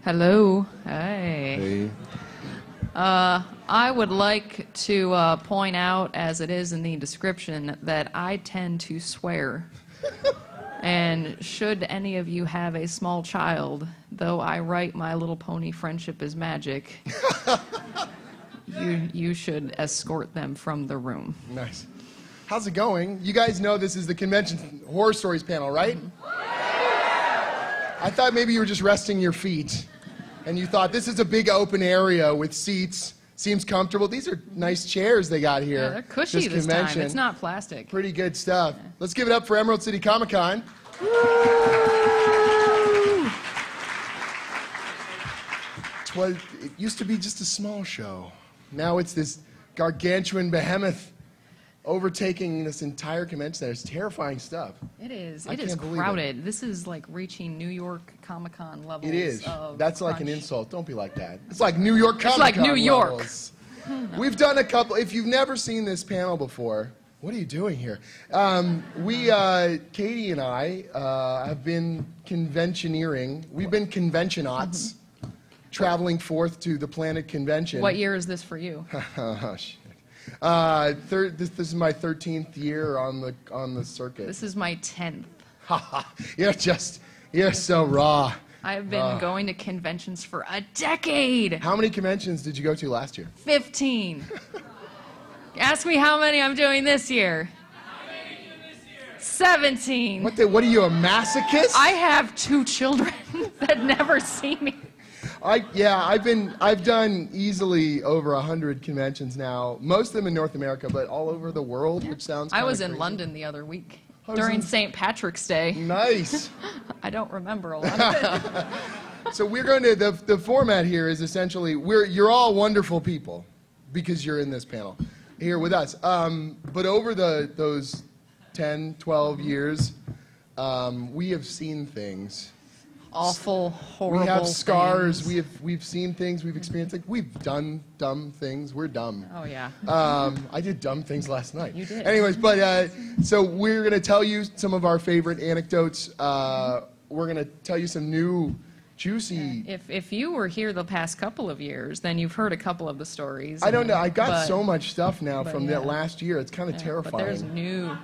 Hello. Hey. I would like to point out, as it is in the description, that I tend to swear. And should any of you have a small child, though I write My Little Pony Friendship is Magic, you should escort them from the room. Nice. How's it going? You guys know this is the convention horror stories panel, right? I thought maybe you were just resting your feet, and you thought this is a big open area with seats. Seems comfortable. These are nice chairs they got here. Yeah, they're cushy this time. It's not plastic. Pretty good stuff. Yeah. Let's give it up for Emerald City Comic Con. It used to be just a small show. Now it's this gargantuan behemoth overtaking this entire convention center. It's terrifying stuff. It is. It is crowded. This is like reaching New York Comic-Con levels. It is. That's like an insult. Don't be like that. It's like New York Comic-Con levels. It's like New York. We've done a couple. If you've never seen this panel before, what are you doing here? Katie and I have been conventioneering. We've been conventionauts, traveling forth to the Planet Convention. What year is this for you? Oh, shit. This is my 13th year on the circuit. This is my 10th. You're so raw. I've been going to conventions for a decade. How many conventions did you go to last year? 15. Ask me how many I'm doing this year. How many are you doing this year? 17. What are you, a masochist? I have 2 children that never see me. I've done easily over 100 conventions now. Most of them in North America, but all over the world, which sounds kind of crazy. I was in London the other week during St. Patrick's Day. Nice. I don't remember a lot of it. So we're going to the format here is essentially you're all wonderful people because you're in this panel here with us. But over those 10, 12 years, we have seen things. Awful, horrible. We have scars. Things. We've seen things. We've experienced things. We've done dumb things. We're dumb. Oh yeah. I did dumb things last night. You did. Anyways, but so we're gonna tell you some of our favorite anecdotes. We're gonna tell you some new, juicy. If you were here the past couple of years, then you've heard a couple of the stories. I don't know. I got so much stuff now from that last year. It's kind of terrifying. But there's new.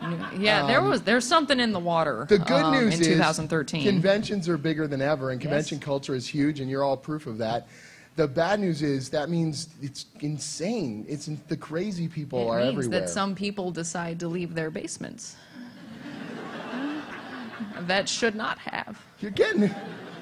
There's something in the water. The good news in 2013. Is conventions are bigger than ever, and convention culture is huge, and you're all proof of that. The bad news is that means it's insane. The crazy people are everywhere. It means that some people decide to leave their basements. That should not have. You're getting it.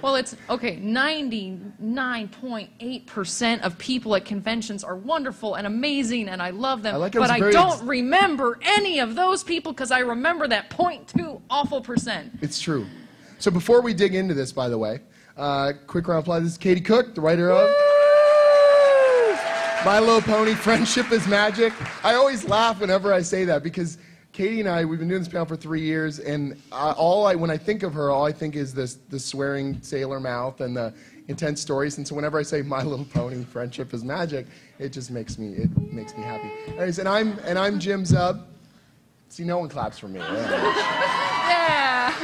Well, it's, okay, 99.8% of people at conventions are wonderful and amazing, and I love them, but I don't remember any of those people because I remember that 0.2 awful percent. It's true. So before we dig into this, by the way, quick round of applause. This is Katie Cook, the writer of My Little Pony, Friendship is Magic. I always laugh whenever I say that because Katie and I, we've been doing this panel for 3 years, and when I think of her, all I think is the swearing sailor mouth and the intense stories. And so whenever I say My Little Pony, Friendship is Magic, it just makes me happy. Anyways, and I'm Jim Zub. See, no one claps for me. Yeah.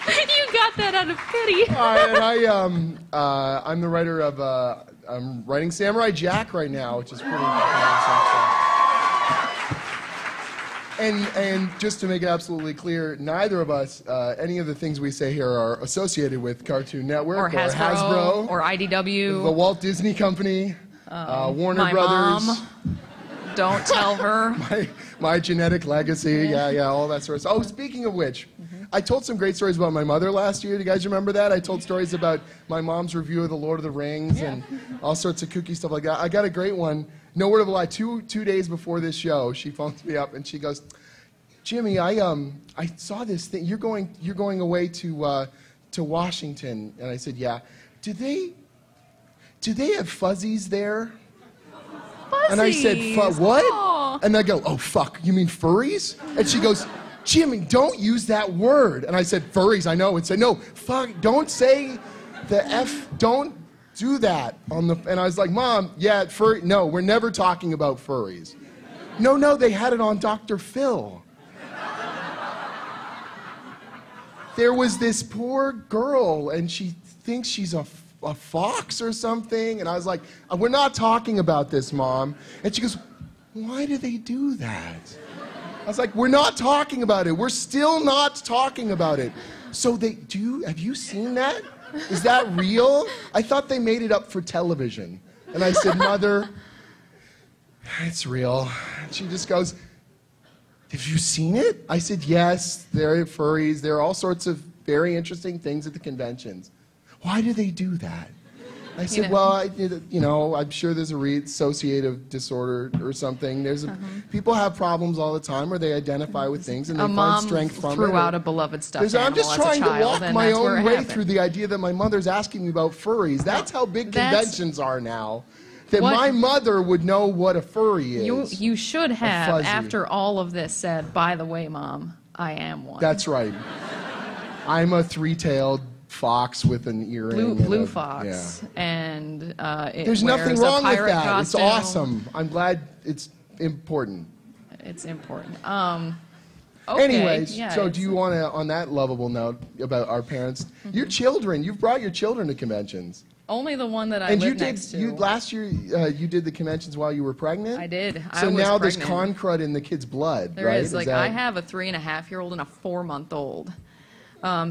You got that out of pity. And I'm the writer of I'm writing Samurai Jack right now, which is pretty awesome. And just to make it absolutely clear, neither of us, any of the things we say here are associated with Cartoon Network or Hasbro or IDW, the Walt Disney Company, Warner my Brothers. Mom. Don't tell her. my genetic legacy, yeah, all that sort of stuff. Oh, speaking of which, I told some great stories about my mother last year. Do you guys remember that? I told stories about my mom's review of The Lord of the Rings and all sorts of kooky stuff like that. I got a great one. No word of a lie. Two days before this show, she phones me up and she goes, "Jimmy, I saw this thing. You're going away to Washington." And I said, "Yeah. Do they have fuzzies there?" Fuzzies. And I said, "What?" Aww. And I go, "Oh fuck, you mean furries?" And she goes, "Jimmy, don't use that word." And I said, "Furries, I know." And said, "No, fuck, don't say the F, don't do that on the." And I was like, "Mom, yeah, no, we're never talking about furries." No, they had it on Dr. Phil. there was this poor girl, and she thinks she's a fox or something. And I was like, we're not talking about this, Mom. And she goes, why do they do that? I was like, we're not talking about it. We're still not talking about it. So have you seen that? Is that real? I thought they made it up for television. And I said, Mother, it's real. And she just goes, have you seen it? I said, yes, there are furries. There are all sorts of very interesting things at the conventions. Why do they do that? I said, well, I'm sure there's a dissociative disorder or something. People have problems all the time where they identify with things and they find strength from it. Threw out a beloved stuffed animal I'm just as a trying child, to walk my own way through the idea that my mother's asking me about furries. That's how big conventions are now. That my mother would know what a furry is. You should have, after all of this, said, by the way, Mom, I am one. That's right. I'm a three-tailed fox with an earring. Blue fox. Yeah. And there's nothing wrong with that. Costume. It's awesome. I'm glad it's important. It's important. Okay, anyways, so do you want to, on that lovable note about our parents, your children, you've brought your children to conventions. Only the one that I live next to. Last year, you did the conventions while you were pregnant? I did. So now there's con crud in the kid's blood, there right? There is. Like, I have a 3.5-year-old and a 4-month-old.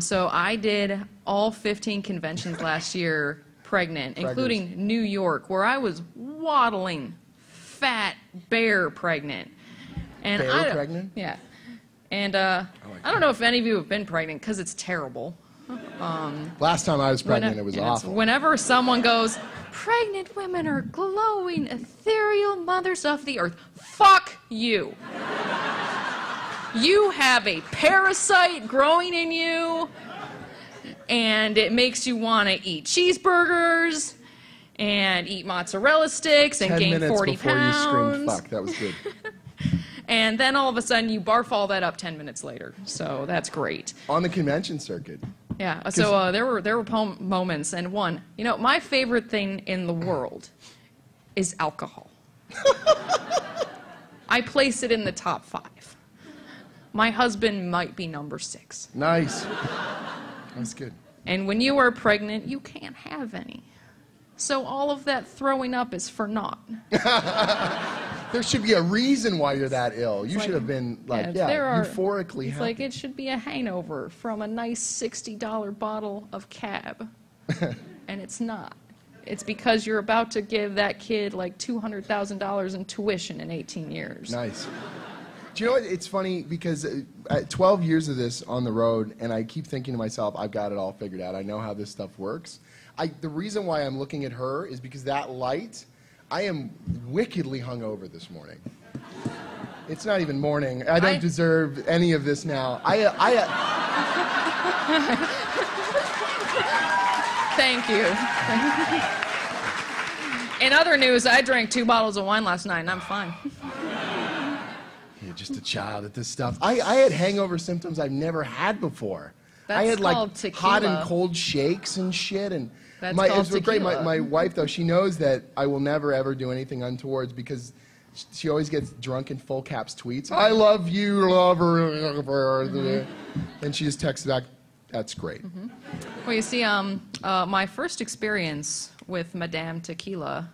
So I did all 15 conventions last year pregnant, including New York, where I was waddling, fat, bear pregnant. And pregnant? Yeah. And I don't know if any of you have been pregnant, because it's terrible. Last time I was pregnant, it was awful. Whenever someone goes, pregnant women are glowing, ethereal mothers of the earth. Fuck you. You have a parasite growing in you, and it makes you want to eat cheeseburgers and eat mozzarella sticks and gain 40 pounds. 10 minutes before you screamed, fuck, that was good. And then all of a sudden you barf all that up 10 minutes later. So that's great. On the convention circuit. Yeah, so there were moments, and one, my favorite thing in the world is alcohol. I place it in the top 5. My husband might be number 6. Nice. That's good. And when you are pregnant, you can't have any. So all of that throwing up is for naught. There should be a reason why you're that ill. You should have been euphorically happy. It's like it should be a hangover from a nice $60 bottle of Cab. And it's not. It's because you're about to give that kid like $200,000 in tuition in 18 years. Nice. Do you know what? It's funny because 12 years of this on the road, and I keep thinking to myself, I've got it all figured out. I know how this stuff works. The reason why I'm looking at her is because that light, I am wickedly hungover this morning. It's not even morning. I don't deserve any of this now. Thank you. In other news, I drank 2 bottles of wine last night, and I'm fine. You're just a child at this stuff. I had hangover symptoms I've never had before. That's I had called like tequila. Hot and cold shakes and shit. And That's called tequila. Great. My wife, though, she knows that I will never, ever do anything untowards because she always gets drunk in full caps tweets. I love you, lover. And she just texts back, that's great. Mm-hmm. Well, you see, my first experience with Madame Tequila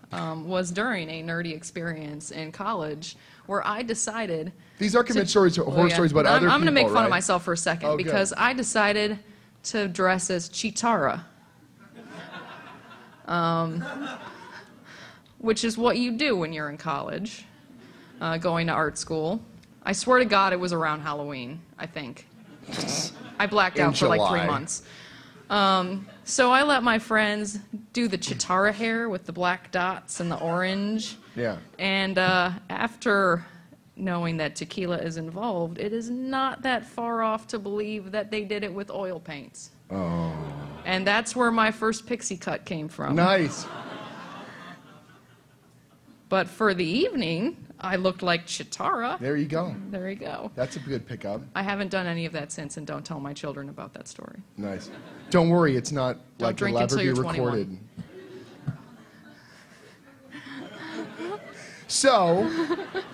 was during a nerdy experience in college where I decided... These are commit stories, horror stories about other people, I'm going to make fun of myself for a second because I decided to dress as Chitara. Which is what you do when you're in college, going to art school. I swear to God it was around Halloween, I think. I blacked out for like 3 months. So I let my friends do the Chitara hair with the black dots and the orange. Yeah. And after knowing that tequila is involved, it is not that far off to believe that they did it with oil paints. Oh. And that's where my first pixie cut came from. Nice. But for the evening, I looked like Chitara. There you go. There you go. That's a good pickup. I haven't done any of that since, and don't tell my children about that story. Nice. Don't worry, it's not like it'll ever be recorded. 21. So,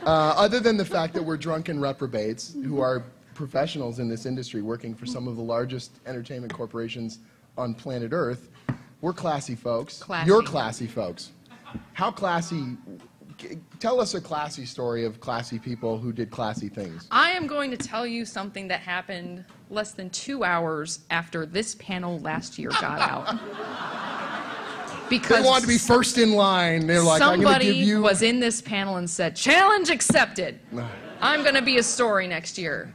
other than the fact that we're drunken reprobates who are professionals in this industry working for some of the largest entertainment corporations on planet Earth. We're classy folks. Classy. You're classy folks. How classy? Tell us a classy story of classy people who did classy things. I am going to tell you something that happened less than 2 hours after this panel last year got out. Because they wanted to be first in line. They're like, I'm going to give you... somebody was in this panel and said, "Challenge accepted. I'm going to be a story next year."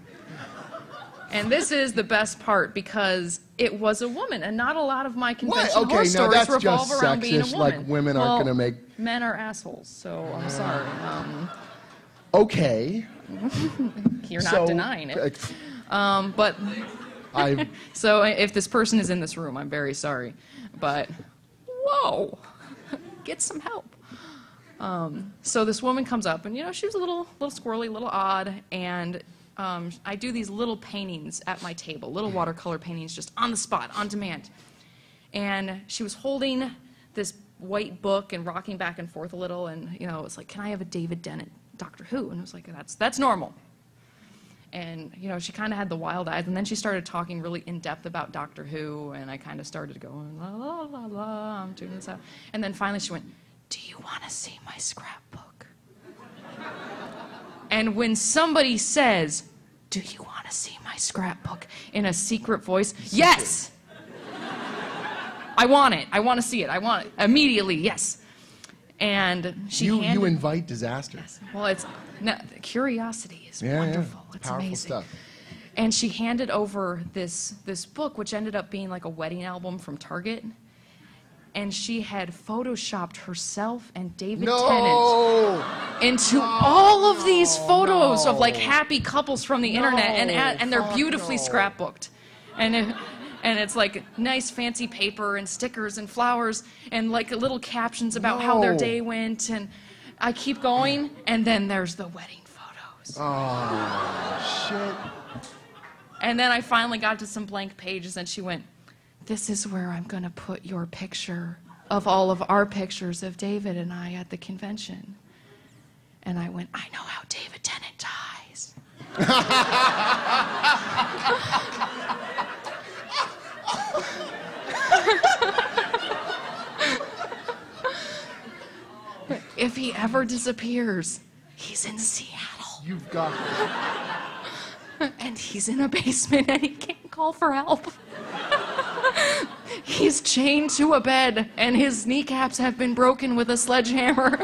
And this is the best part because it was a woman, and not a lot of my convention horror stories revolve around being a woman. Like women aren't going to make... Men are assholes, so I'm sorry. Okay. You're not denying it. But so if this person is in this room, I'm very sorry. But whoa, get some help. So this woman comes up, and she was a little squirrely, a little odd, and I do these little paintings at my table, little watercolor paintings, just on the spot, on demand. And she was holding this white book and rocking back and forth a little, and it was like, "Can I have a David Tennant Doctor Who?" And it was like, that's normal. And she kind of had the wild eyes, and then she started talking really in depth about Doctor Who, and I kind of started going, la la la la, I'm doing this out. And then finally she went, "Do you want to see my scrapbook?" And when somebody says, "Do you want to see my scrapbook?" in a secret voice, yes! I want it. I want to see it. I want it immediately. Yes. And you invite disaster. Yes. Well, curiosity is wonderful. Yeah. It's Powerful amazing. Stuff. And she handed over this book, which ended up being like a wedding album from Target. And she had photoshopped herself and David Tennant into all of these photos of like happy couples from the internet, and they're beautifully scrapbooked. And it's like nice fancy paper and stickers and flowers and like little captions about how their day went. And I keep going, and then there's the wedding photos. Oh, shit. And then I finally got to some blank pages, and she went, "This is where I'm going to put your picture of all of our pictures of David and I at the convention." And I went, "I know how David Tennant dies." If he ever disappears, he's in Seattle. You've got this. And he's in a basement and he can't call for help. He's chained to a bed and his kneecaps have been broken with a sledgehammer.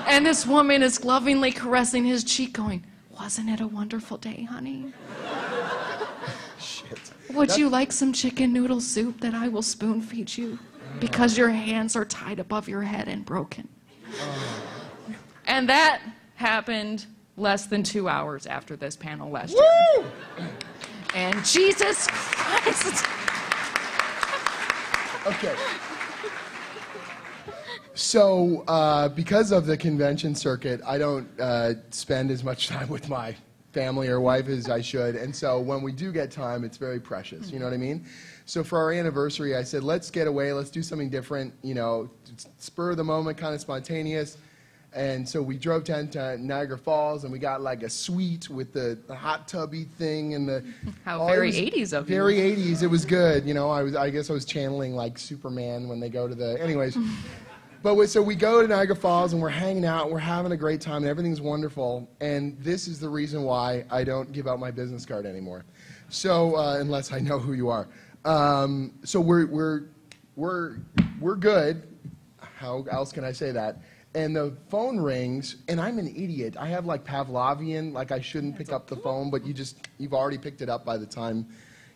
And this woman is lovingly caressing his cheek going, "Wasn't it a wonderful day, honey? Shit. Would you like some chicken noodle soup that I will spoon feed you? Because your hands are tied above your head and broken." And that happened less than 2 hours after this panel last year. And Jesus Christ. Okay. So, because of the convention circuit, I don't spend as much time with my family or wife as I should. And so when we do get time, it's very precious. You know what I mean? So for our anniversary, I said, let's get away. Let's do something different, spur of the moment, kind of spontaneous. And so we drove down to Niagara Falls, and we got like a suite with the hot tubby thing and the... How very 80s of you. Very 80s. It was good. I guess I was channeling like Superman when they go to the... Anyways. So we go to Niagara Falls, and we're hanging out, and we're having a great time, and everything's wonderful. And this is the reason why I don't give out my business card anymore. So, unless I know who you are. So we're good. How else can I say that? And the phone rings, and I'm an idiot. I have like Pavlovian, like I shouldn't pick up the phone, but you've already picked it up by the time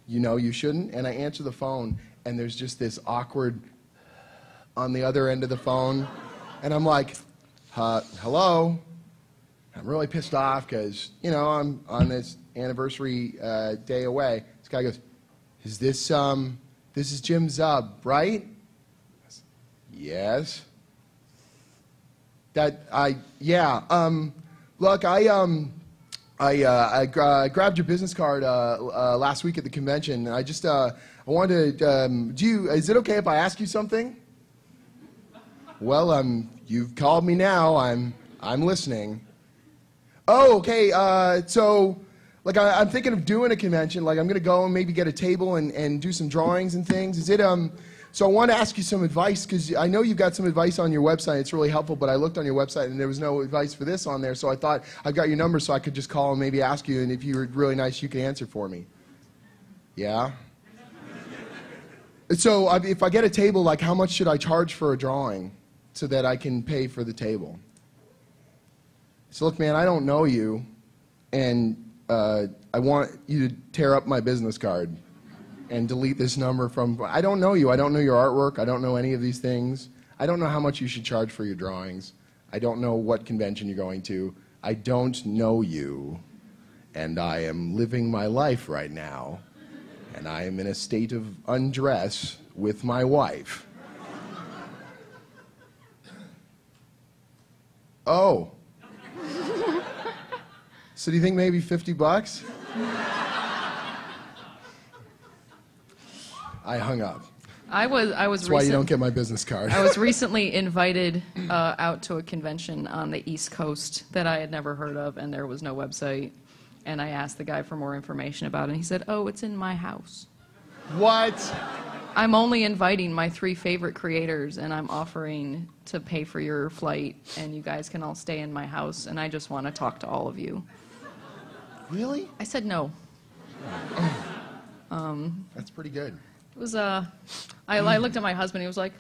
you know you shouldn't. And I answer the phone, and there's just this awkward on the other end of the phone. And I'm like, hello? I'm really pissed off because, I'm on this anniversary day away. This guy goes, this is Jim Zub, right? Yes. Look, I grabbed your business card last week at the convention. I just, I wanted to, is it okay if I ask you something? Well, you've called me now. I'm listening. Oh, okay. So Like, I'm thinking of doing a convention. Like, I'm going to go and maybe get a table and do some drawings and things. Is it, so I want to ask you some advice, because I know you've got some advice on your website. It's really helpful, but I looked on your website and there was no advice for this on there, so I thought I've got your number so I could just call and maybe ask you, and if you were really nice, you could answer for me. Yeah? So if I get a table, like, how much should I charge for a drawing so that I can pay for the table? So look, man, I don't know you, and I want you to tear up my business card and delete this number from... I don't know you. I don't know your artwork. I don't know any of these things. I don't know how much you should charge for your drawings. I don't know what convention you're going to. I don't know you. And I am living my life right now. And I am in a state of undress with my wife. Oh. So do you think maybe $50? I hung up. That's why you don't get my business card. I was recently invited out to a convention on the East Coast that I had never heard of, and there was no website. And I asked the guy for more information about it, and he said, "Oh, it's in my house." What? I'm only inviting my 3 favorite creators, and I'm offering to pay for your flight, and you guys can all stay in my house, and I just want to talk to all of you. Really? I said no. That's pretty good. It was, I looked at my husband, he was like,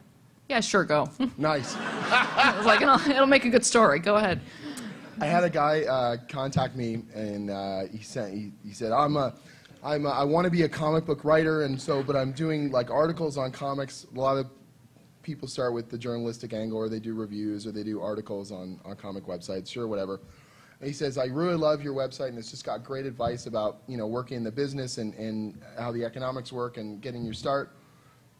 "Yeah, sure, go." Nice. I was like, it'll make a good story, go ahead. I had a guy contact me, and he said, I want to be a comic book writer, and so, but I'm doing like articles on comics. A lot of people start with the journalistic angle, or they do reviews, or they do articles on comic websites, sure, whatever. And he says, I really love your website, and it's just got great advice about, you know, working in the business and how the economics work and getting your start.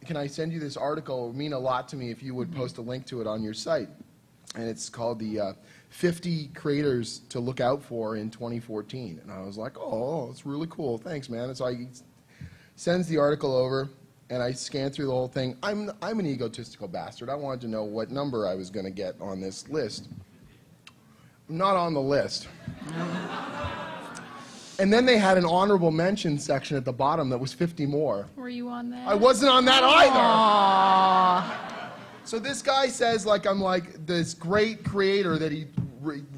Can I send you this article? It would mean a lot to me if you would post a link to it on your site. And it's called the 50 Creators to Look Out For in 2014. And I was like, oh, it's really cool. Thanks, man. And so he sends the article over, and I scan through the whole thing. I'm an egotistical bastard. I wanted to know what number I was going to get on this list. I'm not on the list. And then they had an honorable mention section at the bottom that was 50 more. Were you on that? I wasn't on that either. Aww. So this guy says, like, I'm like this great creator that he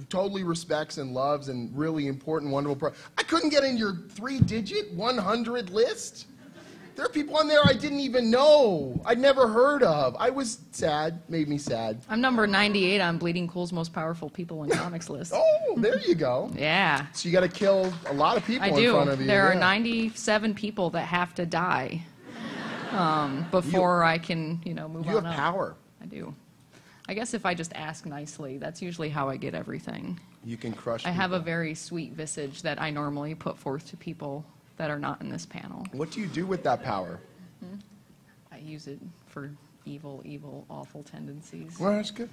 totally respects and loves and really important, wonderful. I couldn't get in your 3-digit 100 list. There are people on there I didn't even know. I'd never heard of. I was sad. Made me sad. I'm number 98 on Bleeding Cool's Most Powerful People in Comics list. Oh, there you go. Yeah. So you got to kill a lot of people in front of you. There are 97 people that have to die before I can, move on up. You have power. I do. I guess if I just ask nicely, that's usually how I get everything. You can crush I have a people. very sweet visage that I normally put forth to people that are not in this panel. What do you do with that power? I use it for evil, awful tendencies. Well, that's good.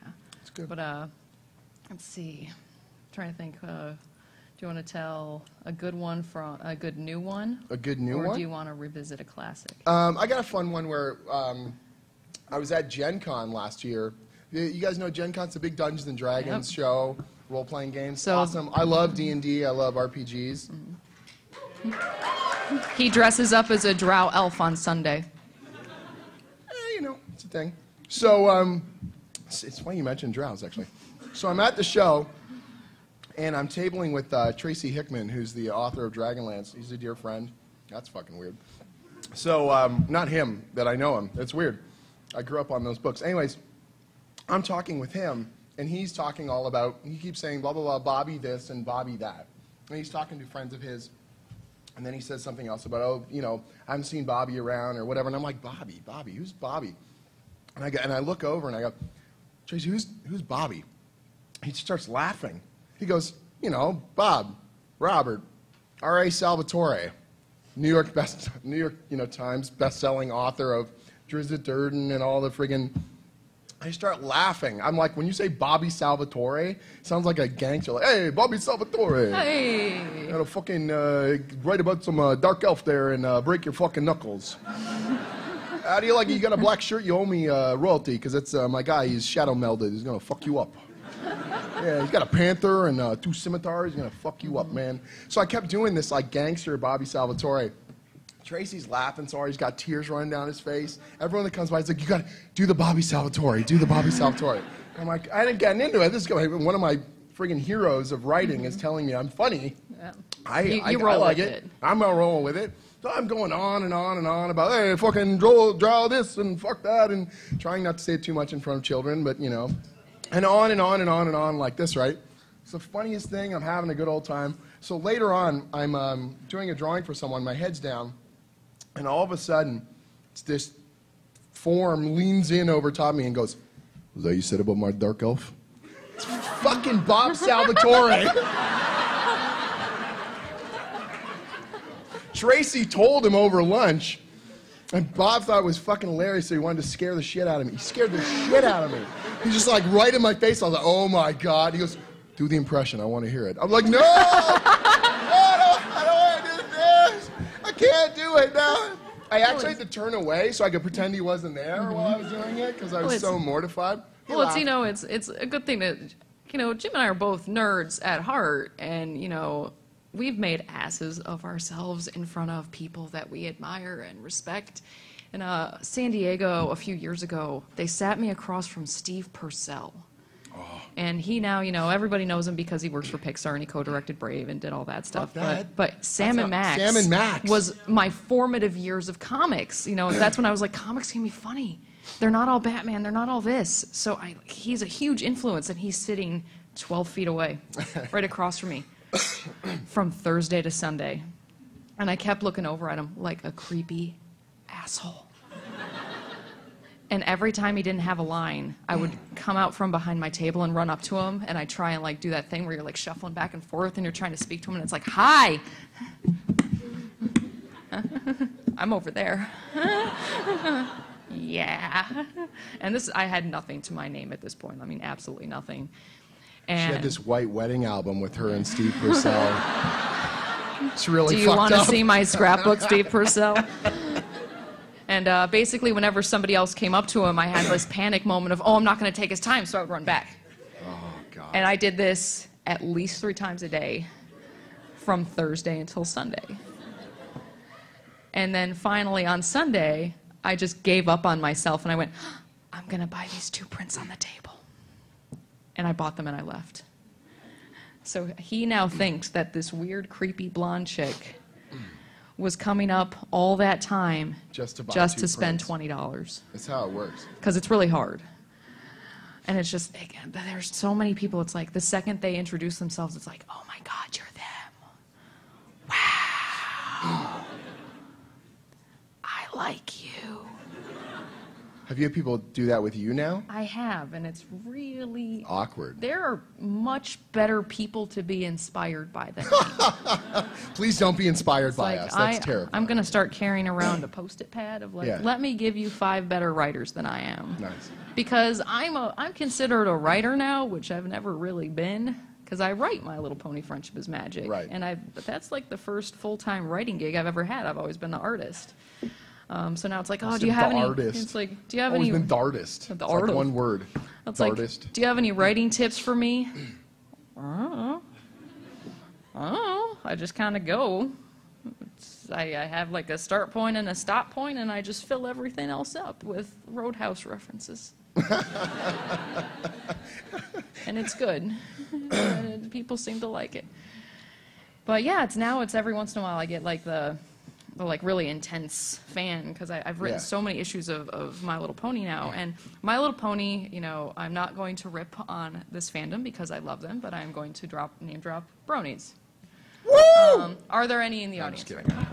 Yeah. That's good. But let's see. I'm trying to think. Do you want to tell a good one from a good new one? A good new or one? Or do you want to revisit a classic? I got a fun one where I was at Gen Con last year. You guys know Gen Con's a big Dungeons and Dragons show, role-playing games. So, awesome. I love D&D. I love RPGs. He dresses up as a drow elf on Sunday. It's a thing. So it's funny you mentioned drows, actually. So I'm at the show, and I'm tabling with Tracy Hickman, who's the author of Dragonlance. He's a dear friend. That's fucking weird. So not him, that I know him. It's weird. I grew up on those books. Anyways, I'm talking with him, and he's talking all about, he keeps saying blah, blah, blah, Bobby this and Bobby that. And he's talking to friends of his, and then he says something else about, I haven't seen Bobby around or whatever. And I'm like, Bobby, who's Bobby? And I look over and I go, Tracy, who's Bobby? He starts laughing. He goes, Bob, Robert, R.A. Salvatore, New York Times best-selling author of Drizzt Do'Urden and all the friggin'. I start laughing. I'm like, when you say Bobby Salvatore, it sounds like a gangster. Like, hey, Bobby Salvatore. Hey. Gotta fucking write about some dark elf there and break your fucking knuckles. How do you like it? You got a black shirt, you owe me royalty, because it's my guy, he's shadow melded. He's gonna fuck you up. Yeah, he's got a panther and 2 scimitars. He's gonna fuck you up, man. So I kept doing this like gangster Bobby Salvatore. Tracy's laughing so hard, he's got tears running down his face. Everyone that comes by is like, you gotta do the Bobby Salvatore, do the Bobby Salvatore. I'm like, I didn't get into it. This guy, one of my friggin' heroes of writing is telling me I'm funny. Yeah. I roll like with it. I'm not rolling with it. So I'm going on and on and on about, hey, fucking draw this and fuck that, and trying not to say it too much in front of children, but you know, and on and on and on and on like this, right? It's the funniest thing. I'm having a good old time. So later on, I'm doing a drawing for someone. My head's down, and all of a sudden, it's this form leans in over top of me and goes, "Was that you said about my dark elf?" It's fucking Bob Salvatore. Tracy told him over lunch, and Bob thought it was fucking hilarious, so he wanted to scare the shit out of me. He scared the shit out of me. He's just like right in my face. I was like, oh my God. He goes, do the impression. I want to hear it. I'm like, no! I don't want to do this. I can't do it. No. I actually had to turn away so I could pretend he wasn't there while I was doing it because I was so mortified. Well, it's, you know, it's a good thing that, you know, Jim and I are both nerds at heart, and, you know, we've made asses of ourselves in front of people that we admire and respect. In San Diego a few years ago, they sat me across from Steve Purcell. Oh. And he now, you know, everybody knows him because he works for Pixar and he co-directed Brave and did all that stuff. But Sam and Max was my formative years of comics. You know, that's when I was like, comics can be funny. They're not all Batman. They're not all this. So he's a huge influence, and he's sitting 12 feet away, right across from me, from Thursday to Sunday. And I kept looking over at him like a creepy asshole. And every time he didn't have a line, I would come out from behind my table and run up to him, and I'd try and like do that thing where you're like shuffling back and forth and you're trying to speak to him, and it's like, hi! I'm over there. Yeah. And this, I had nothing to my name at this point. I mean, absolutely nothing. And she had this White Wedding album with her and Steve Purcell. It's really fucked up. Do you want to see my scrapbook, Steve Purcell? And basically, whenever somebody else came up to him, I had this panic moment of, oh, I'm not going to take his time, so I would run back. Oh, God. And I did this at least 3 times a day from Thursday until Sunday. And then finally on Sunday, I just gave up on myself, and I went, I'm going to buy these 2 prints on the table. And I bought them, and I left. So he now thinks that this weird, creepy blonde chick was coming up all that time just to spend $20. That's how it works. Because it's really hard. And it's just, again, there's so many people, it's like the second they introduce themselves, it's like, oh my God, you're them. Wow. I like you. Have you had people do that with you now? I have, and it's really awkward. There are much better people to be inspired by than me. Please don't be inspired by us. That's terrible. I'm going to start carrying around a Post-it pad of like, let me give you 5 better writers than I am. Nice. Because I'm considered a writer now, which I've never really been. Because I write My Little Pony: Friendship is Magic. Right. And that's like the first full-time writing gig I've ever had. I've always been the artist. So now it's like, oh, do you have any? It's like, do you have any? Always been Dartist. It's like one word. It's like, do you have any writing tips for me? I just kind of go. I have like a start point and a stop point, and I just fill everything else up with Roadhouse references. And it's good. People seem to like it. But yeah, it's every once in a while I get like the like really intense fan, because I've written so many issues of My Little Pony now. And My Little Pony, you know, I'm not going to rip on this fandom because I love them, but I'm going to name drop Bronies. Woo! Are there any in the audience right now?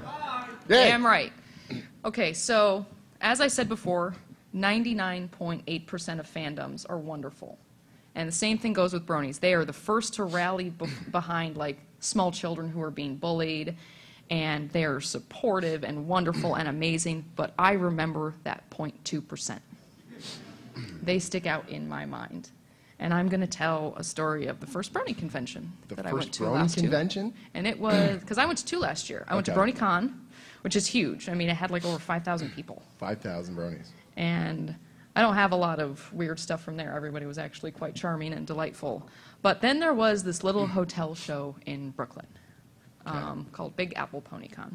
Yeah. Damn right. Okay, so as I said before, 99.8% of fandoms are wonderful. And the same thing goes with Bronies. They are the first to rally behind like small children who are being bullied, and they're supportive and wonderful and amazing, but I remember that 0.2%. They stick out in my mind. And I'm going to tell a story of the first Brony convention that I went to last year. The first Brony convention? And it was, because I went to 2 last year. I went to BronyCon, which is huge. I mean, it had like over 5,000 people. 5,000 Bronies. And I don't have a lot of weird stuff from there. Everybody was actually quite charming and delightful. But then there was this little hotel show in Brooklyn called Big Apple PonyCon.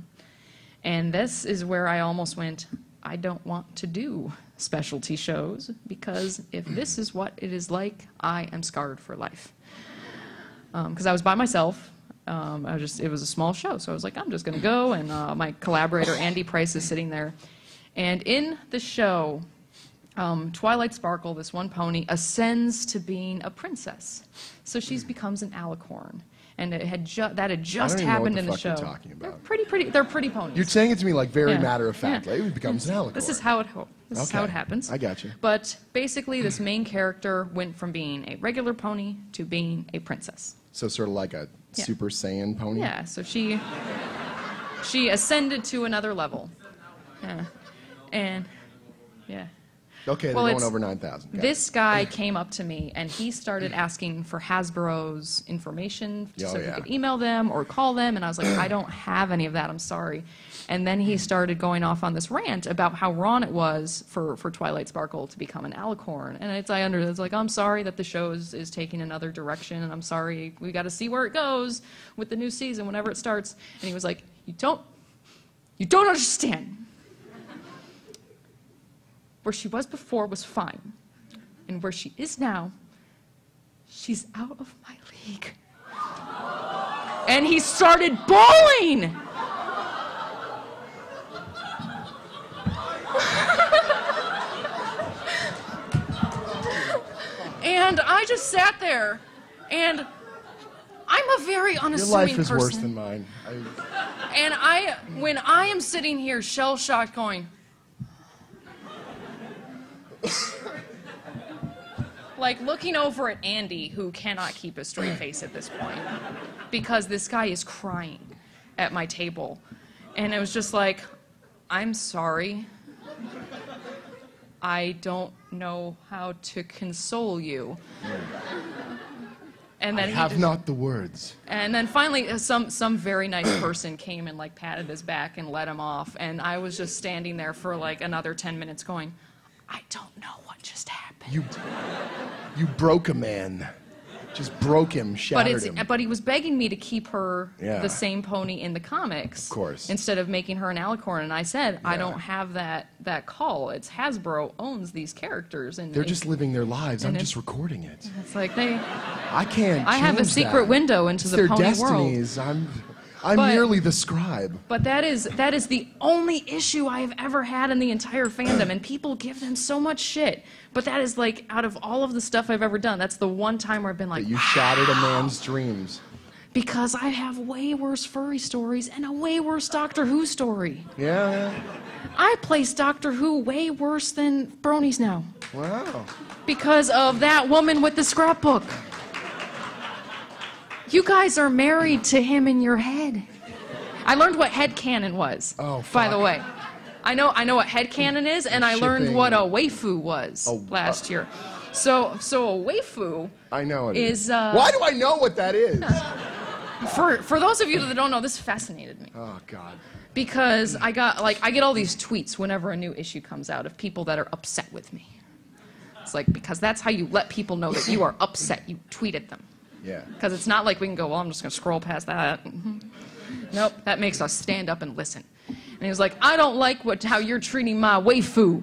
And this is where I almost went, I don't want to do specialty shows, because if this is what it is like, I am scarred for life. Because I was by myself. It was a small show, so I was like, I'm just going to go, and my collaborator, Andy Price, is sitting there. And in the show, Twilight Sparkle, this one pony, ascends to being a princess. So she becomes an alicorn. And that had just happened in the show. I don't even know what the fuck you're talking about. They're pretty ponies. You're saying it to me like very Yeah. matter of fact. Yeah. Like, it becomes an alicorn. This is how it happens. I got you. But basically, this main character went from being a regular pony to being a princess. So sort of like a Yeah. Super Saiyan pony? Yeah, so she ascended to another level. Yeah. And, yeah. Okay, they're Well, going it's- over 9,000. Got This guy came up to me, and he started asking for Hasbro's information so yeah. he could email them or call them, and I was like, I don't have any of that, I'm sorry. And then he started going off on this rant about how wrong it was for Twilight Sparkle to become an alicorn. And it's like, I'm sorry that the show is taking another direction, and I'm sorry, we got to see where it goes with the new season whenever it starts. And he was like, you don't understand. Where she was before was fine. And where she is now, she's out of my league. And he started bawling. And I just sat there, and I'm a very Your unassuming life is person. worse than mine. And when I am sitting here shell-shocked going, like looking over at Andy, who cannot keep a straight face at this point, because this guy is crying at my table. And it was just like, I'm sorry. I don't know how to console you. And then I have not the words. And then finally, some very nice person came and like patted his back and let him off. And I was just standing there for like another 10 minutes going, I don't know what just happened. You broke a man. Just broke him, shattered him. But he was begging me to keep her Yeah. the same pony in the comics. Of course. Instead of making her an alicorn. And I said, I Yeah. don't have that call. It's Hasbro owns these characters. And They're just living their lives. I'm and just recording it. It's like I can't I have a change secret that. window into It's the their pony world. destinies. I'm But- merely the scribe. But that is the only issue I have ever had in the entire fandom, and people give them so much shit. But that is like, out of all of the stuff I've ever done, that's the one time where I've been like, That you shattered a man's dreams. because I have way worse furry stories and a way worse Doctor Who story. Yeah. I place Doctor Who way worse than Bronies now Wow. because of that woman with the scrapbook. You guys are married to him in your head. I learned what headcanon was, Oh, by the fuck. way. I know what headcanon is, and I learned Shipping. what a waifu was last year. So a waifu I know it is... Why do I know what that is? For those of you that don't know, this fascinated me. Oh, God. Because I get all these tweets whenever a new issue comes out of people that are upset with me. It's like, because that's how you let people know that you are upset. You tweet at them. Yeah. Because it's not like we can go, well, I'm just going to scroll past that. Nope, that makes us stand up and listen. And he was like, I don't like how you're treating my waifu.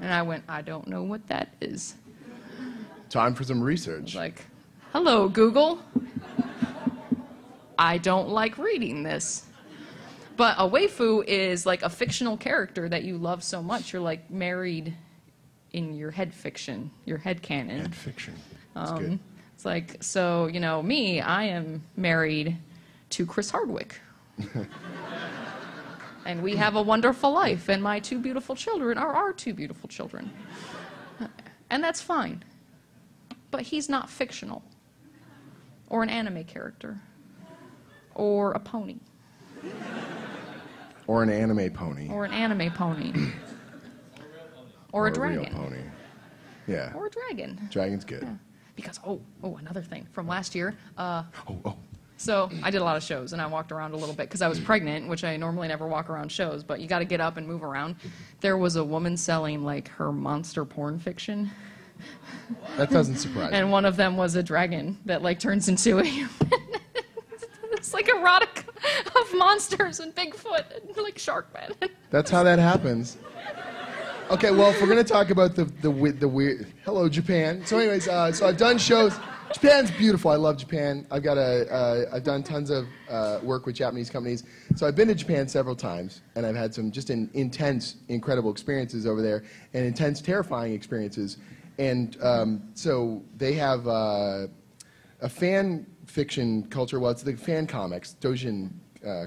And I went, I don't know what that is. Time for some I was research. like, hello, Google. I don't like reading this. But a waifu is like a fictional character that you love so much. You're like married in your head fiction, your head canon. Head fiction. That's good. It's like, so, me, I am married to Chris Hardwick. And we have a wonderful life, and my two beautiful children are our two beautiful children. And that's fine. But he's not fictional. Or an anime character. Or a pony. Or an anime pony. Or an anime pony. Or a dragon. real pony. Yeah. Or a dragon. Dragon's good. Yeah. Because, another thing from last year. Oh. So I did a lot of shows, and I walked around a little bit because I was pregnant, which I normally never walk around shows, but you got to get up and move around. There was a woman selling like her monster porn fiction. That doesn't surprise me. And one of them was a dragon that like turns into a human. It's like erotic of monsters and Bigfoot and like Sharkman. That's how that happens. Okay, well, if we're going to talk about the weird... Hello, Japan. So anyways, so I've done shows. Japan's beautiful. I love Japan. I've done tons of work with Japanese companies. So I've been to Japan several times, and I've had some just intense, incredible experiences over there, and intense, terrifying experiences. And so they have a fan fiction culture. Well, it's the fan comics, doujin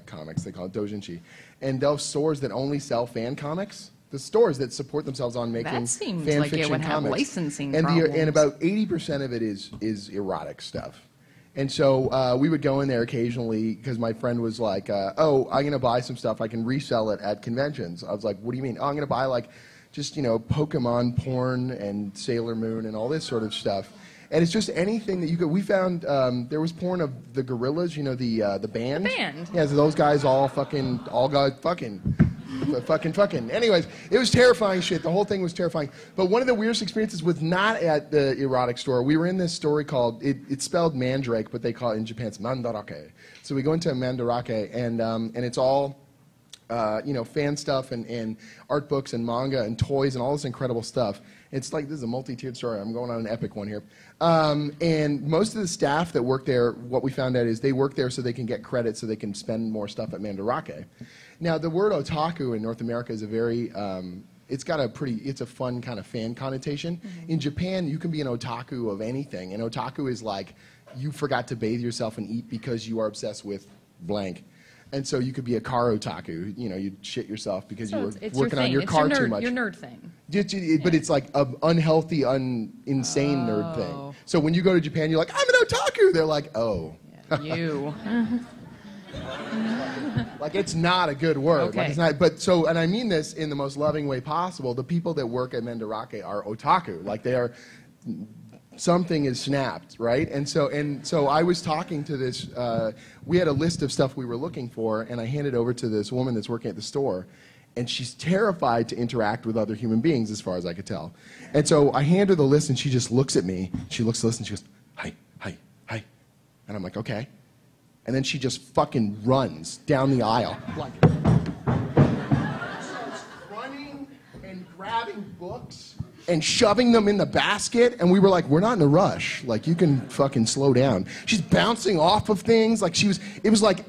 comics. They call it doujinshi. And those stores that only sell fan comics, the stores that support themselves on making fan fiction comics. That seems like it would have licensing problems. And about 80% of it is erotic stuff. And so we would go in there occasionally because my friend was like, oh, I'm going to buy some stuff. I can resell it at conventions. I was like, what do you mean? Oh, I'm going to buy like just, Pokemon porn and Sailor Moon and all this sort of stuff. And it's just anything that you could. We found there was porn of the Gorillas, the band. The band. Yeah, so those guys all got fucking. Anyways, it was terrifying shit. The whole thing was terrifying. But one of the weirdest experiences was not at the erotic store. We were in this story called, it's spelled Mandrake, but they call it in Japan, it's Mandarake. So we go into Mandarake, and it's all, fan stuff and art books and manga and toys and all this incredible stuff. It's like, this is a multi-tiered story. I'm going on an epic one here. And most of the staff that work there, what we found out is they work there so they can get credit so they can spend more stuff at Mandarake. Now, the word otaku in North America is a very, it's a fun kind of fan connotation. Mm-hmm. In Japan, you can be an otaku of anything. And otaku is like, you forgot to bathe yourself and eat because you are obsessed with blank. And so you could be a car otaku. You'd shit yourself because you were working on your car too much. Your nerd thing. But it's like an unhealthy, insane nerd thing. So when you go to Japan, you're like, I'm an otaku. They're like, oh. Yeah, you. Like, it's not a good word. Okay. Like, it's not. But so, and I mean this in the most loving way possible. The people that work at Mandarake are otaku. Like, they are. Something is snapped, right? And so I was talking to this, we had a list of stuff we were looking for, and I handed over to this woman that's working at the store, and she's terrified to interact with other human beings, as far as I could tell. And so I hand her the list, and she just looks at me, she looks at the list, and she goes, hi, hi, hi. And I'm like, okay. And then she just fucking runs down the aisle. Like, starts running and grabbing books and shoving them in the basket, and we were like, we're not in a rush. Like, you can fucking slow down. She's bouncing off of things. Like, it was like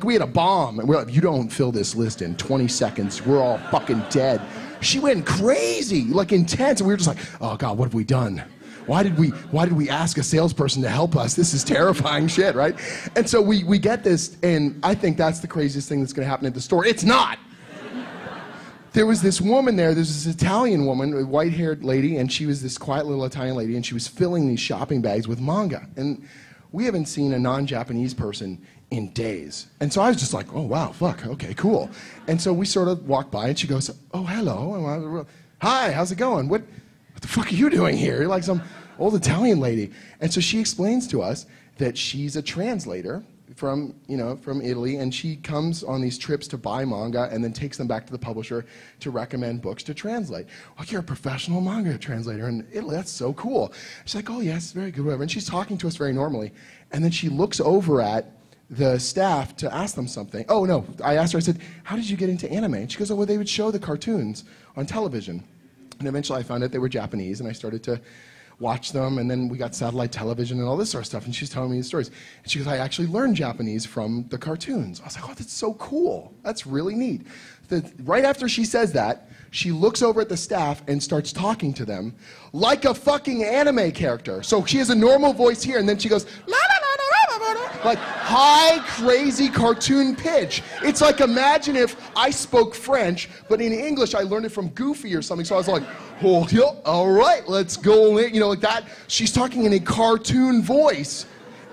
we had a bomb, and we're like, you don't fill this list in 20 seconds. We're all fucking dead. She went crazy, like intense, and we were just like, oh God, what have we done? Why did we ask a salesperson to help us? This is terrifying shit, right? And so we get this, and I think that's the craziest thing that's gonna happen at the store. It's not. There was this woman there, there's this Italian woman, a white-haired lady, and she was this quiet little Italian lady, and she was filling these shopping bags with manga. And we haven't seen a non-Japanese person in days. And so I was just like, oh, wow, fuck, okay, cool. And so we sort of walked by, and she goes, oh, hello. Hi, how's it going? What the fuck are you doing here? You're like some old Italian lady. And so she explains to us that she's a translator from Italy, and she comes on these trips to buy manga and then takes them back to the publisher to recommend books to translate. Oh, you're a professional manga translator in Italy. That's so cool. She's like, oh, yes, very good, whatever. And she's talking to us very normally. And then she looks over at the staff to ask them something. Oh, no, I asked her, I said, how did you get into anime? And she goes, oh, well, they would show the cartoons on television. And eventually I found out they were Japanese, and I started to watch them, and then we got satellite television and all this sort of stuff, and she's telling me these stories. And she goes, I actually learned Japanese from the cartoons. I was like, oh, that's so cool. That's really neat. Right after she says that, she looks over at the staff and starts talking to them like a fucking anime character. So she has a normal voice here, and then she goes, la, la, la, la, la, la, like high, crazy cartoon pitch. It's like, imagine if I spoke French, but in English I learned it from Goofy or something. So I was like, oh, yeah, all right, let's go, like that. She's talking in a cartoon voice,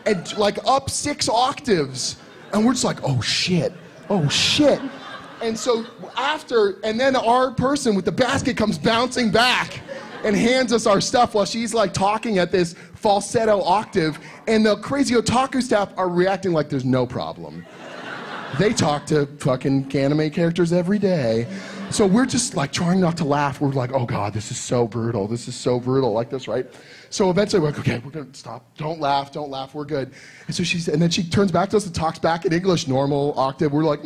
and like up 6 octaves. And we're just like, oh shit, oh shit. And so and then our person with the basket comes bouncing back. and hands us our stuff while she's like talking at this falsetto octave, and the crazy otaku staff are reacting like there's no problem. They talk to fucking anime characters every day. So we're just like trying not to laugh. We're like, oh God, this is so brutal. This is so brutal, like this, right? So eventually we're like, okay, we're gonna stop. Don't laugh, we're good. And so and then she turns back to us and talks back in English, normal octave. We're like,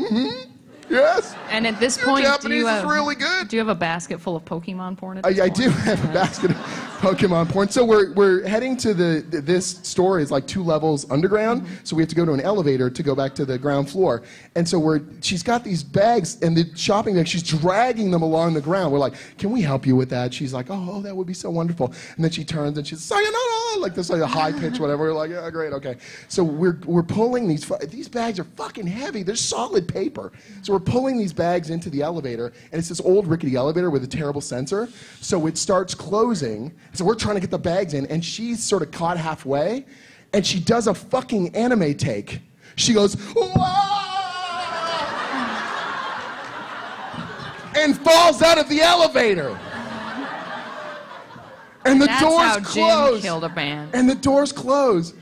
yes. And at this point, Japanese is really good. Do you have a basket full of Pokemon porn at I this point? do have a basket of Pokemon porn. So we're heading to this store is like 2 levels underground. So we have to go to an elevator to go back to the ground floor. And so she's got these bags and the shopping bags. She's dragging them along the ground. We're like, can we help you with that? She's like, oh, that would be so wonderful. And then she turns and she's sayonara, like this, like a high pitch, whatever. We're like, yeah, great, okay. So we're pulling these bags are fucking heavy. They're solid paper. So we're pulling these bags into the elevator, and it's this old rickety elevator with a terrible sensor. So it starts closing. So we're trying to get the bags in, and she's sort of caught halfway, and she does a fucking anime take. She goes, whoa! And falls out of the elevator. And the That's doors how close. Jim killed a man. And the doors close.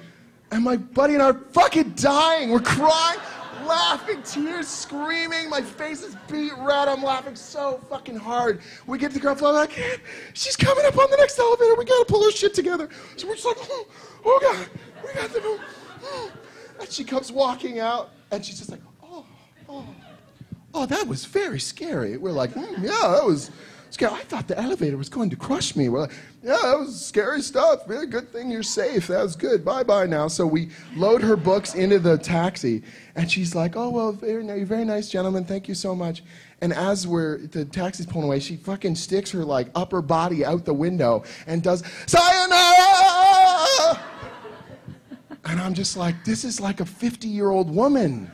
And my buddy and I are fucking dying. We're crying, laughing, tears, screaming. My face is beat red. I'm laughing so fucking hard. We get to the ground floor, like, she's coming up on the next elevator. We gotta pull her shit together. So we're just like, oh God, we got to move. And she comes walking out, and she's just like, oh, that was very scary. We're like, yeah, that was scary. I thought the elevator was going to crush me. We're like, yeah, that was scary stuff. Really good thing you're safe. That was good. Bye-bye now. So we load her books into the taxi, and she's like, oh, well, very nice, gentlemen. Thank you so much. And as the taxi's pulling away, she fucking sticks her, like, upper body out the window and does, sayonara! And I'm just like, this is like a 50-year-old woman.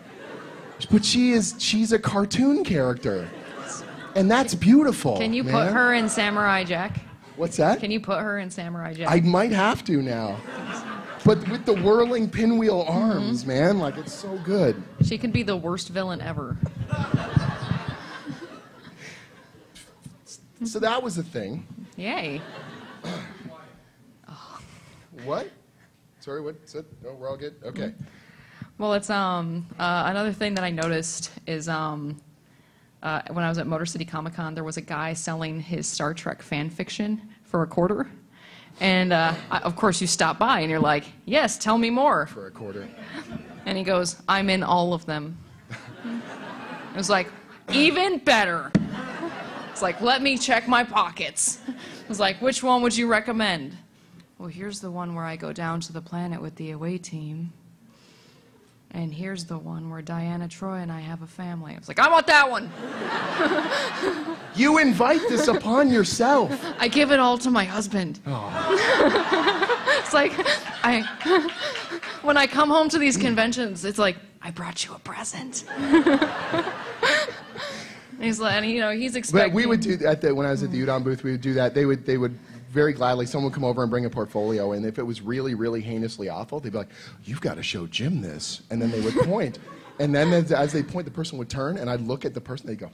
But she's a cartoon character. And that's beautiful. Can you put her in Samurai Jack? What's that? Can you put her in Samurai Jack? I might have to now. But with the whirling pinwheel arms, man, like it's so good. She could be the worst villain ever. So that was the thing. Yay. What? Sorry, what's it? Oh, we're all good? Okay. Well, it's another thing that I noticed is when I was at Motor City Comic Con, there was a guy selling his Star Trek fan fiction for $0.25. And of course, you stop by and you're like, yes, tell me more. For $0.25. And he goes, I'm in all of them. It was like, even better. It's like, let me check my pockets. It was like, which one would you recommend? Well, here's the one where I go down to the planet with the away team. And here's the one where Diana Troy and I have a family. I was like, I want that one. You invite this upon yourself. I give it all to my husband. Oh. It's like, when I come home to these conventions, it's like, I brought you a present. He's like, you know, he's expecting. But we would do that when I was at the Udon booth. We would do that. They would very gladly. Someone would come over and bring a portfolio, and if it was really, really heinously awful, they'd be like, "You've got to show Jim this," and then they would point, and then as they point, the person would turn, and I'd look at the person. They'd go.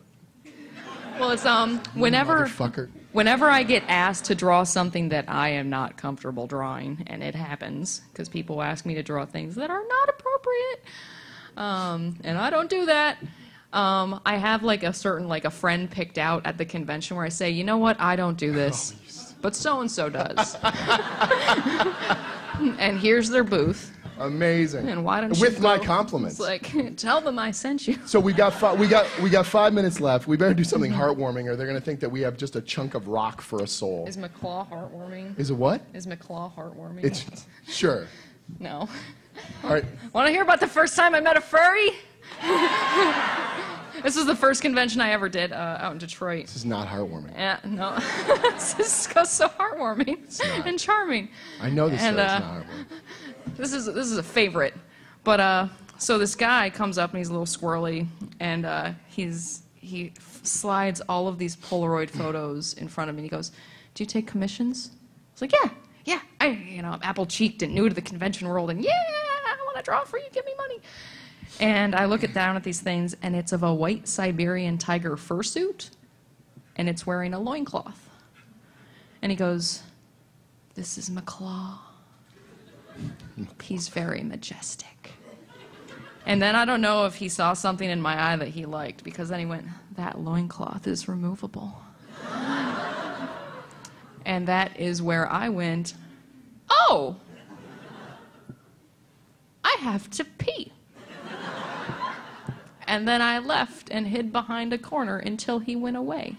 Well, it's whenever I get asked to draw something that I am not comfortable drawing, and it happens because people ask me to draw things that are not appropriate, and I don't do that. I have like a friend picked out at the convention where I say, you know what, I don't do this, but so-and-so does. And here's their booth. Amazing. And why don't you With go? my compliments. It's like, tell them I sent you. So we got 5 minutes left. We better do something heartwarming, or they're gonna think that we have just a chunk of rock for a soul. Is McClaw heartwarming? Is it what? Is McClaw heartwarming? It's sure. No. All right. Want to hear about the first time I met a furry? This was the first convention I ever did out in Detroit. This is not heartwarming. Yeah, no. This is so heartwarming and charming. I know this is not heartwarming. This is a favorite. But so this guy comes up and he's a little squirrely, and he slides all of these Polaroid photos in front of me. And he goes, "Do you take commissions?" I was like, "Yeah. I'm apple-cheeked and new to the convention world, and yeah, I want to draw for you. Give me money." And I look down at these things, and it's of a white Siberian tiger fursuit, and it's wearing a loincloth. And he goes, "This is McClaw. He's very majestic." And then I don't know if he saw something in my eye that he liked, because then he went, "That loincloth is removable." And that is where I went, "Oh, I have to pee." And then I left and hid behind a corner until he went away.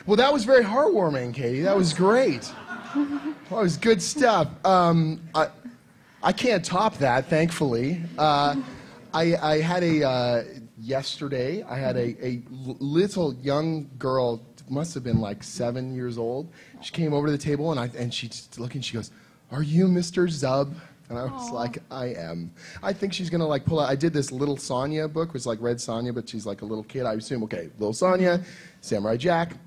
Well, that was very heartwarming, Katie. That was great. That was good stuff. I can't top that, thankfully. I had yesterday, I had a little young girl, must have been like 7 years old. She came over to the table and she's looking, she goes, "Are you Mr. Zub?" And I was like, "I am." I think she's gonna like pull out, I did this Little Sonya book, which is like Red Sonya, but she's like a little kid. I assume, okay, Little Sonya, Samurai Jack.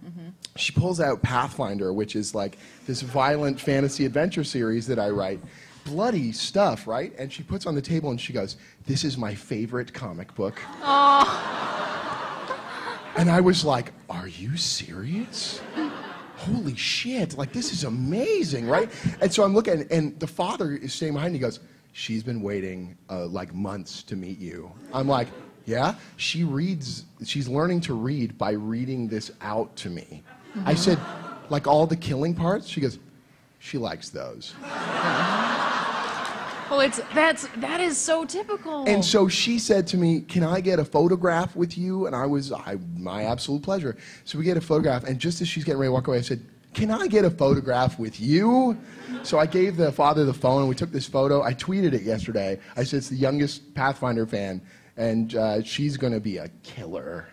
She pulls out Pathfinder, which is like this violent fantasy adventure series that I write. Bloody stuff, right? And she puts on the table and she goes, "This is my favorite comic book." And I was like, "Are you serious? Holy shit, like this is amazing," right? And so I'm looking, and the father is standing behind me. He goes, "She's been waiting like months to meet you." I'm like, "Yeah?" She's learning to read by reading this out to me. I said, "Like all the killing parts?" She goes, "She likes those." Well, that is so typical. And so she said to me, "Can I get a photograph with you?" And my absolute pleasure. So we get a photograph, and just as she's getting ready to walk away, I said, "Can I get a photograph with you?" So I gave the father the phone, and we took this photo. I tweeted it yesterday. I said, "It's the youngest Pathfinder fan, and she's going to be a killer."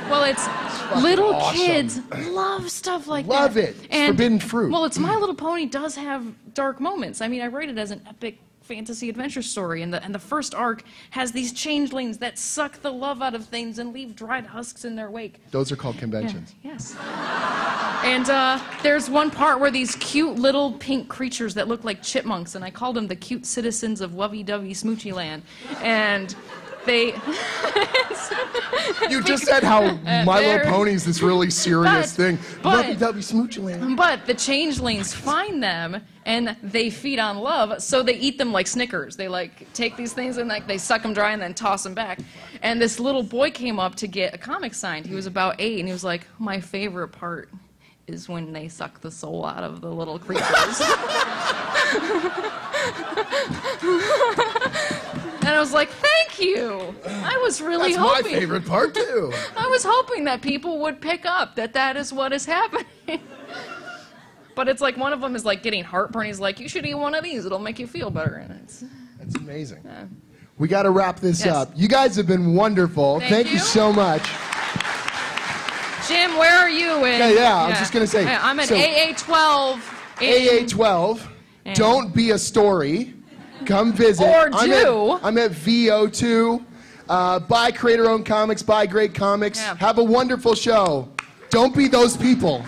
Well, it's little awesome. Kids love stuff like that. Love it. It's forbidden fruit. Well, it's My Little Pony does have dark moments. I mean, I rate it as an epic fantasy adventure story, and the first arc has these changelings that suck the love out of things and leave dried husks in their wake. Those are called conventions. Yeah, yes. And there's one part where these cute little pink creatures that look like chipmunks, and I called them the cute citizens of Lovey-Dovey Smoochy Land, and they... You just said how My Little Pony is this really serious thing. Lovey-Dovey Smoochy Land. But the changelings find them, and they feed on love, so they eat them like Snickers. They like take these things and like they suck them dry and then toss them back. And this little boy came up to get a comic signed. He was about 8, and he was like, "My favorite part is when they suck the soul out of the little creatures." And I was like, "Thank you." I was really hoping. That's my favorite part too. I was hoping that people would pick up that is what is happening. But it's like one of them is like getting heartburn. He's like, "You should eat one of these. It'll make you feel better." And that's amazing. We got to wrap this up. You guys have been wonderful. Thank you so much. Jim, where are you? I was just going to say. I'm at AA12. AA12. Don't be a story. Come visit. Or do. I'm at VO2. Buy creator-owned comics. Buy great comics. Have a wonderful show. Don't be those people.